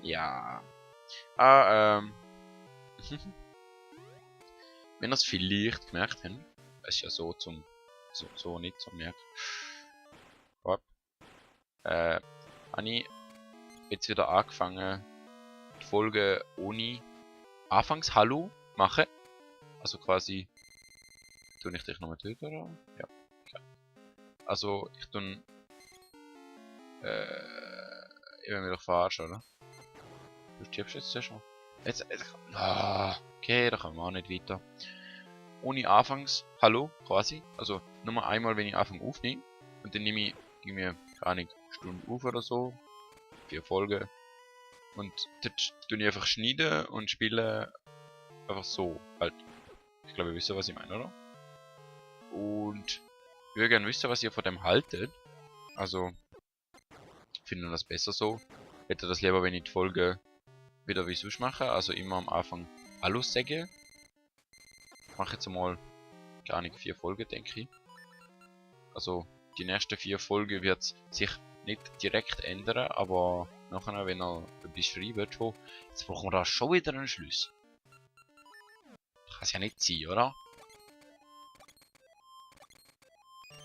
Ja. Wenn ihr es vielleicht gemerkt habt, es ist ja so zum. So nicht zum Merken. Habe ich jetzt wieder angefangen, die Folge ohne Anfangs-Hallo machen. Also quasi. Tue ich dich nochmal töten, oder? Ja. Okay. Also, ich tue. Ich will mich doch verarschen, oder? Du stirbst jetzt ja schon. Jetzt. Okay, da kommen wir auch nicht weiter. Ohne Anfangs, Hallo, quasi. Also nur einmal, wenn ich Anfang aufnehme. Und dann nehme ich, gib mir keine Ahnung, Stunde auf oder so. 4 Folgen. Und dann tue ich einfach schneiden und spiele einfach so. Halt. Ich glaube, ihr wisst, was ich meine, oder? Und ich würde gerne wissen, was ihr von dem haltet. Also, findet ihr das besser so? Hättet ihr das lieber, wenn ich die Folge wieder wie sonst mache? Also immer am Anfang Hallo sage. Ich mache jetzt mal gar nicht 4 Folgen, denke ich. Also die nächsten 4 Folgen wird sich nicht direkt ändern, aber nachher, wenn er etwas schreibt, schon, jetzt brauchen wir da schon wieder einen Schluss. Kann es ja nicht sein, oder?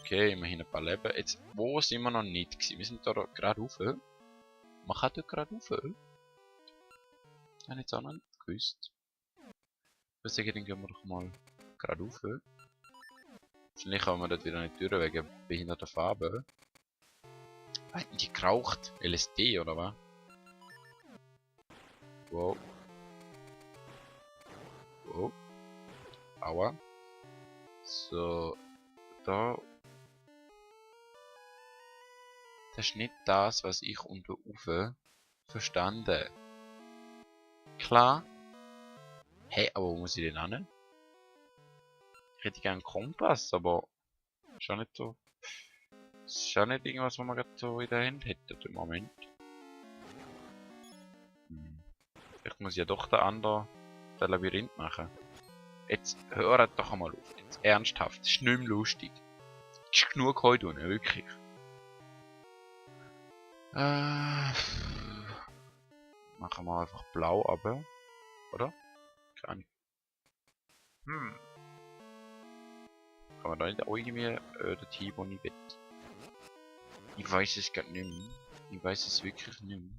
Okay, immerhin ein paar Leben. Jetzt, wo sind wir noch nicht gewesen? Wir sind da gerade rauf. Man kann dort gerade rauf. Habe ich jetzt auch noch nicht gewusst. Ich würde sagen, dann gehen wir doch mal gerade rauf. Wahrscheinlich kommen wir dort wieder nicht durch wegen behinderter Farbe. Die geraucht. LSD oder was? Wow. Wow. Aua. So. Da. Das ist nicht das, was ich unter Ufe verstanden. Klar. Hey, aber wo muss ich den hin? Ich hätte gerne einen Kompass, aber ist schon nicht so. Ist schon nicht irgendwas, was man gerade so in der Hand hätte im Moment. Vielleicht muss ich ja doch der andere das Labyrinth machen. Jetzt hört doch einmal auf. Jetzt ernsthaft. Das ist nicht mehr lustig. Ist genug heute unten, wirklich. Machen wir einfach blau aber. Oder? Keine Ahnung. Kann man da nicht auch irgendwie der Team, wo ich will? Ich weiß es gar nicht mehr. Ich weiß es wirklich nicht mehr.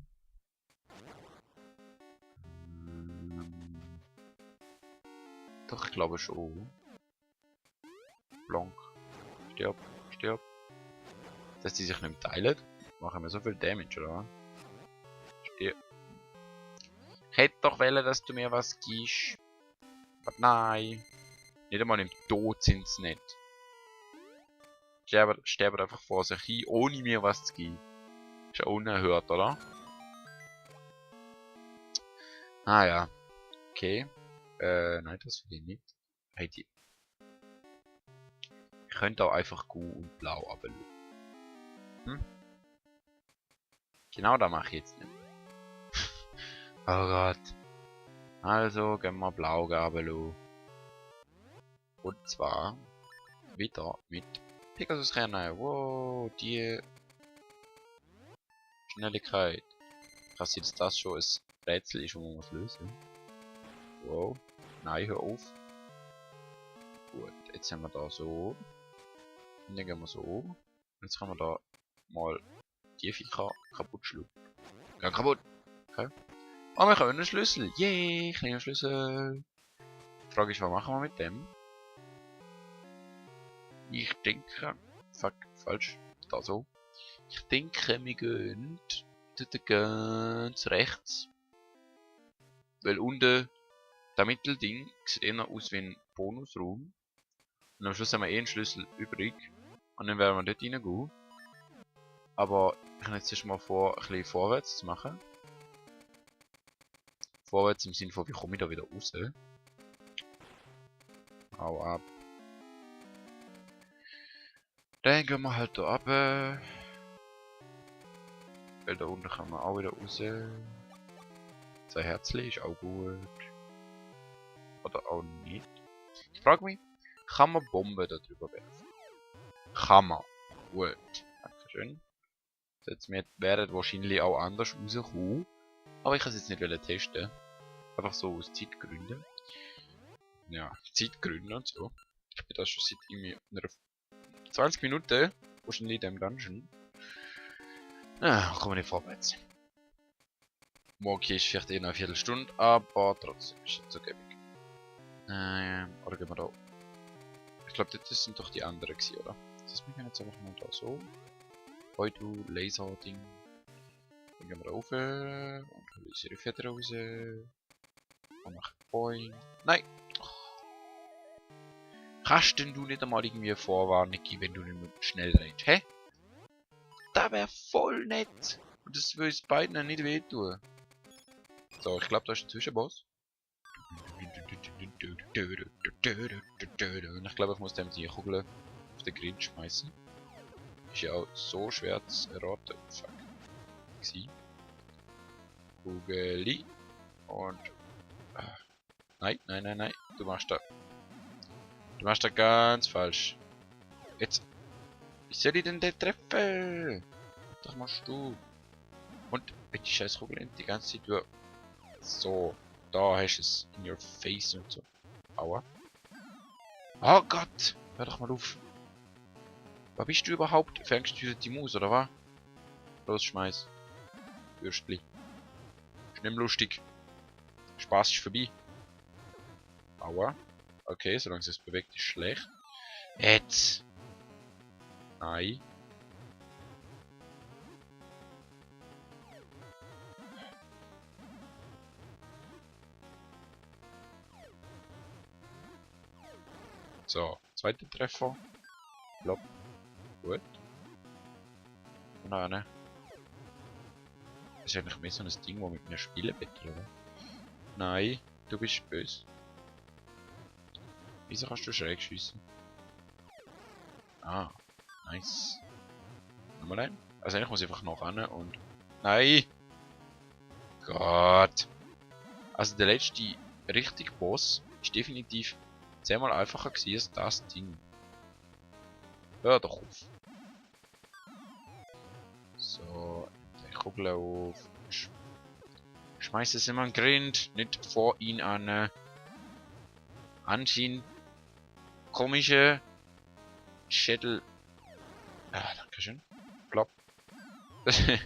Doch, ich glaube schon. Blank. Stirb. Stirb. Dass die sich nicht teilen. Machen wir so viel Damage, oder? Stirb. Ich hätte doch wollen, dass du mir was gibst. Aber nein. Nicht einmal im Tod sind sie nicht. Sterben einfach vor sich hin, ohne mir was zu geben. Ist ja unerhört, oder? Ah ja. Okay. Nein, das will ich nicht. Hey, ich könnte auch einfach grün und blau abschauen. Genau da mache ich jetzt nicht. Oh Gott. Also, gehen wir blau abschauen. Und zwar wieder mit Pegasus rennen. Wow, die Schnelligkeit. Krass, dass das schon ein Rätsel ist, wo man was lösen. Wow. Nein, hör auf. Gut, jetzt haben wir da so. Und dann gehen wir so. Und jetzt können wir da mal die Viecher kaputt schlagen. Ja, kaputt. Okay. Oh, wir können einen Schlüssel. Yay, kleiner Schlüssel. Die Frage ist, was machen wir mit dem? Ich denke... Fuck, falsch. Da so. Ich denke, wir gehen dort ganz rechts. Weil unten das Mittelding sieht eher aus wie ein Bonusraum. Und am Schluss haben wir eh einen Schlüssel übrig. Und dann werden wir dort reingehen. Aber ich habe jetzt mal vor, ein bisschen vorwärts zu machen. Vorwärts im Sinne von, wie komme ich da wieder raus? Hau ab. Dann gehen wir halt da ab. Weil da unten kann man auch wieder raus. 2 Herzchen ist auch gut. Oder auch nicht. Ich frage mich, kann man Bomben da drüber werfen? Kann man. Gut. Dankeschön. Jetzt werden wahrscheinlich auch anders rauskommen. Aber ich kann es jetzt nicht testen. Einfach so aus Zeitgründen. Ja, Zeitgründen und so. Ich bin da schon seit irgendwie 20 Minuten wahrscheinlich in dem Dungeon. Ah, kommen wir nicht vorwärts. Okay, ist vielleicht eher eine Viertelstunde, aber trotzdem ist es so gäbig. Oder gehen wir da? Ich glaube, das sind doch die anderen gewesen, oder? Das heißt, wir gehen jetzt einfach mal da so. Heu du Laser-Ding. Dann gehen wir da rauf und holen unsere Feder raus. Und machen Boing. Nein! Kannst denn du nicht einmal irgendwie eine Vorwarnung geben, wenn du nicht mehr schnell rennst? Hä? Das wäre voll nett! Und das würde uns beiden nicht wehtun. So, ich glaube, da ist ein Zwischenboss. Und ich glaube, ich muss dem die Kugel auf den Grind schmeißen. Ist ja auch so schwer zu erraten. Fuck. Kugeli. Und. Nein, nein, nein, nein. Du machst da ganz falsch. Jetzt. Wie soll ich denn den treffen? Was machst du? Und mit die scheiß Kugel die ganze Zeit durch. So. Da hast du es in your face und so. Aua. Oh Gott! Hör doch mal auf. Was bist du überhaupt? Fängst du die Maus, oder was? Los, schmeiß. Würstli. Ist nicht mehr lustig. Spaß ist vorbei. Aua. Okay, solange es sich bewegt, ist schlecht. Jetzt. Nein. So, zweiter Treffer. Blopp. Gut. Nein, ne? Das ist eigentlich mehr so ein Ding, das mit mir spielen will, oder? Nein, du bist böse. Wieso kannst du schräg schiessen? Ah, nice. Nochmal ein. Also eigentlich muss ich einfach noch ran und... Nein! Gott! Also der letzte richtige Boss ist definitiv 10-mal einfacher gewesen als das Ding. Hör doch auf. So, die Kugel auf. Schmeiß es immer in den Grind, nicht vor ihn an. Anziehen. Komische Schädel. Ah, danke schön. Plopp. Das ist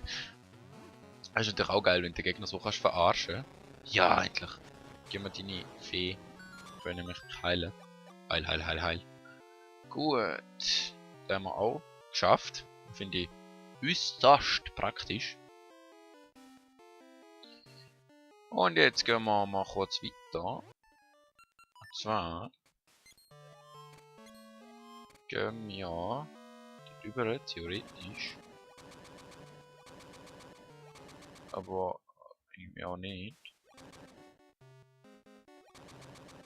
natürlich auch geil, wenn du den Gegner so kannst verarschen. Ja, endlich. Gib mir deine Fee. Ich will nämlich heilen. Heil, heil, heil, heil. Gut. Da haben wir auch geschafft. Finde ich äußerst praktisch. Und jetzt gehen wir mal kurz weiter. Und zwar gehen wir darüber, theoretisch. Aber irgendwie auch nicht.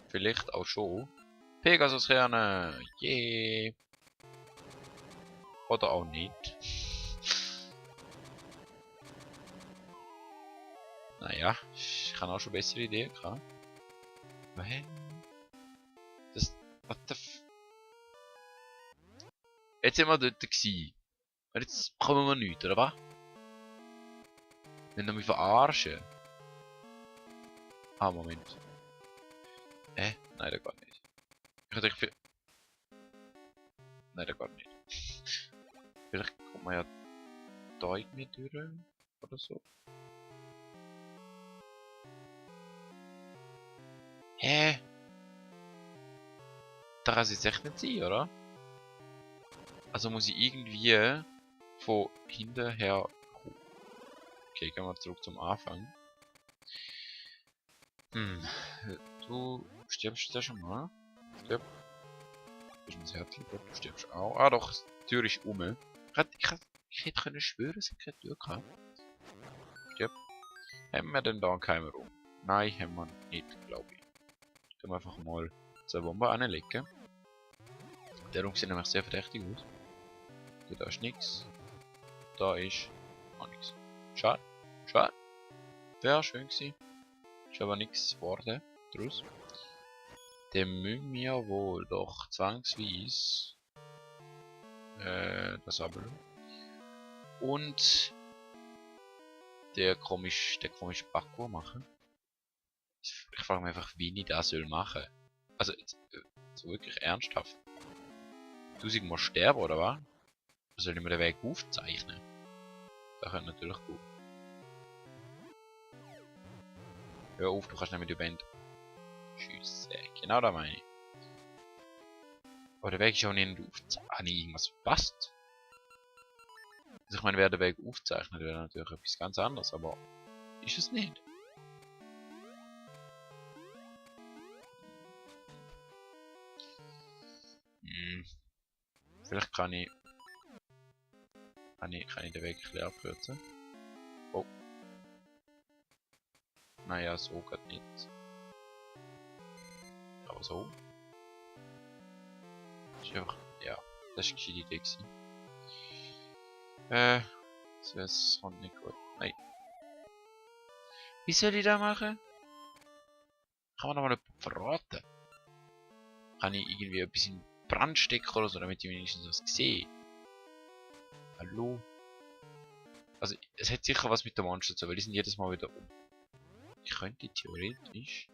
Vielleicht auch schon. Pegasus-Kerne! Yeah! Oder auch nicht. Naja, ich kann auch schon bessere Ideen gehabt. Hä? Das. What the f. Jetzt sind wir dort gewesen. Und jetzt kommen wir nicht, oder was? Wenn wir mich verarschen. Ah, Moment. Nein, das geht nicht. Ich hätte für. Nein, das geht nicht. Vielleicht kommt man ja da irgendwie durch. Oder so. Hä? Da kann es jetzt echt nicht sein, oder? Also muss ich irgendwie von hinten her kommen. Okay, gehen wir zurück zum Anfang. Du stirbst ja schon mal. Stirb. Du bist ein Herzchen, du stirbst auch. Ah doch, die Tür ist um. Ich hätte können schwören, es hat keine Tür gehabt. Stirb. Haben wir denn da einen Keimer rum? Nein, haben wir nicht, glaube ich. Können wir einfach mal 2 Bomben anlegen. Der Raum sieht nämlich sehr verdächtig aus. Da ist nichts. Da ist auch nichts. Schade. Schade. Wäre schön gewesen. Ist aber nichts geworden daraus. Dann müssen wir wohl doch zwangsweise das abholen. Und der komische Parkour machen. Ich frage mich einfach, wie ich das machen soll. Also, jetzt, so wirklich ernsthaft. 1000 Mal sterben, oder was? Oder soll ich mir den Weg aufzeichnen? Das könnte natürlich gut. Hör auf, du kannst nicht mit der Band. Tschüss. Genau da meine ich. Aber der Weg ist auch nicht aufgezeichnet. Ah, nee, irgendwas passt. Also ich meine, wer den Weg aufzeichnet, wäre natürlich etwas ganz anderes, aber ist es nicht. Vielleicht kann ich den Weg ein bisschen abkürzen. Oh. Naja, so geht nicht. Aber so. Das ist einfach, ja, das war eine gescheite Idee gewesen. Das kommt nicht gut. Nein. Wie soll ich das machen? Kann man noch mal nicht verraten? Kann ich irgendwie etwas in Brand stecken oder so, damit ich wenigstens was sehe? Hallo? Also, es hat sicher was mit den Monstern zu tun, weil die sind jedes Mal wieder um. Ich könnte theoretisch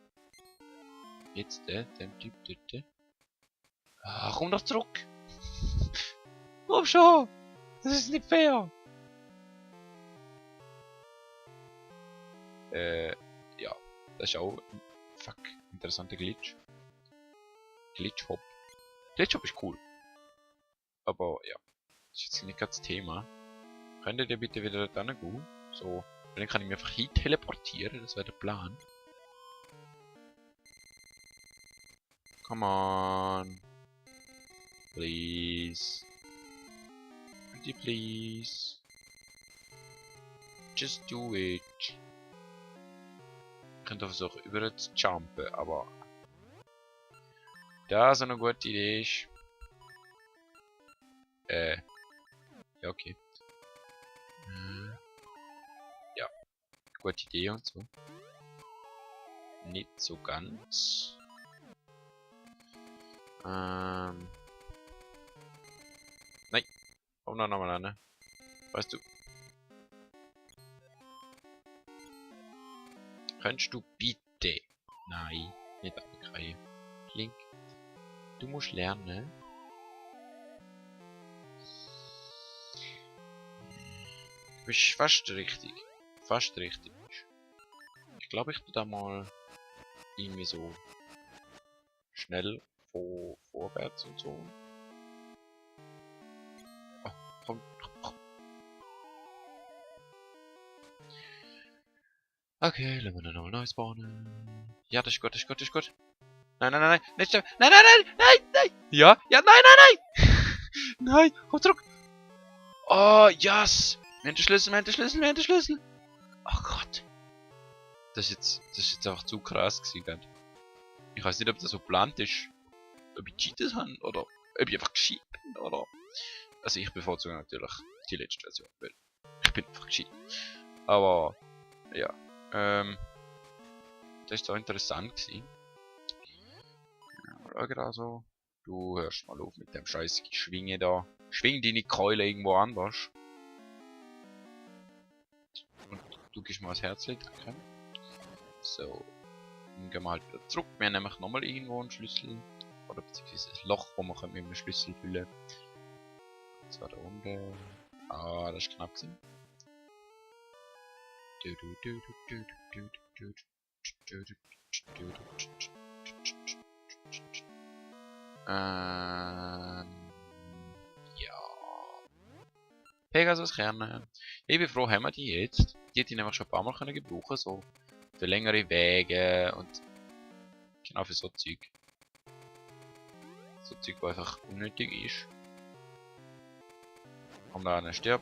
jetzt dem Typ dort. Ah, komm doch zurück! Komm schon! Das ist nicht fair! Ja, das ist auch ein interessanter Glitch. Glitch-Hop. Glitch-Hop ist cool. Aber ja, das ist jetzt nicht ganz das Thema. Könntet ihr bitte wieder da gehen? So, dann kann ich mich einfach hin teleportieren, das wäre der Plan. Come on. Please. Pretty please. Just do it. Ich könnte versuchen, über zu jumpen, aber da so eine gute Idee ist. Ja, okay. Ja, gute Idee und so. Nicht so ganz. Nein. Komm noch mal an. Weißt du. Könntest du bitte. Nein, nicht abkriegen. Link. Du musst lernen. Du bist fast richtig. Fast richtig. Ich glaube, ich tu da mal irgendwie so schnell vorwärts und so. Oh, komm. Okay, lassen wir nochmal neu spawnen. Ja, das ist gut, das ist gut, das ist gut. Nein, nein, nein, nein, nicht sterben. Nein, nein, nein, nein, nein. Ja, ja, nein, nein, nein. Nein, komm zurück. Oh, yes. Wir haben den Schlüssel, wir haben den Schlüssel, wir haben den Schlüssel. Oh Gott. Das ist jetzt einfach zu krass gewesen. Ich weiß nicht, ob das so geplant ist. Ob ich Cheaters habe oder ob ich einfach gescheit bin oder. Also ich bevorzuge natürlich die letzte Version, weil ich bin einfach gescheit. Aber ja. Das ist so interessant gewesen. Ja, gerade so. Du hörst mal auf mit dem scheiß Schwingen da. Schwing deine Keule irgendwo anders. Und du gibst mir das Herzchen, danke. So. Dann gehen wir halt wieder zurück. Wir haben nämlich nochmal irgendwo einen Schlüssel. Oder beziehungsweise ein Loch, wo wir mit einem Schlüssel füllen können. Das war da unten. Ah, das ist knapp gewesen. Ja. Pegasus Kerne. Ich bin froh, haben wir die jetzt. Die hätte ich nämlich schon ein paar Mal können gebrauchen, so für längere Wege und genau für so Zeug. So Zeug, was einfach unnötig ist. Komm da an, stirb.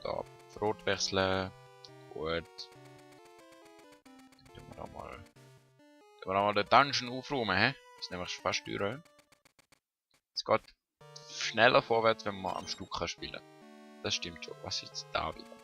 Da auf Rot wechseln. Gut. Dann wir da mal den Dungeon aufräumen, hä? Das ist nämlich fast durch. Es geht schneller vorwärts, wenn man am Stück spielen kann. Das stimmt schon. Was ist jetzt da wieder?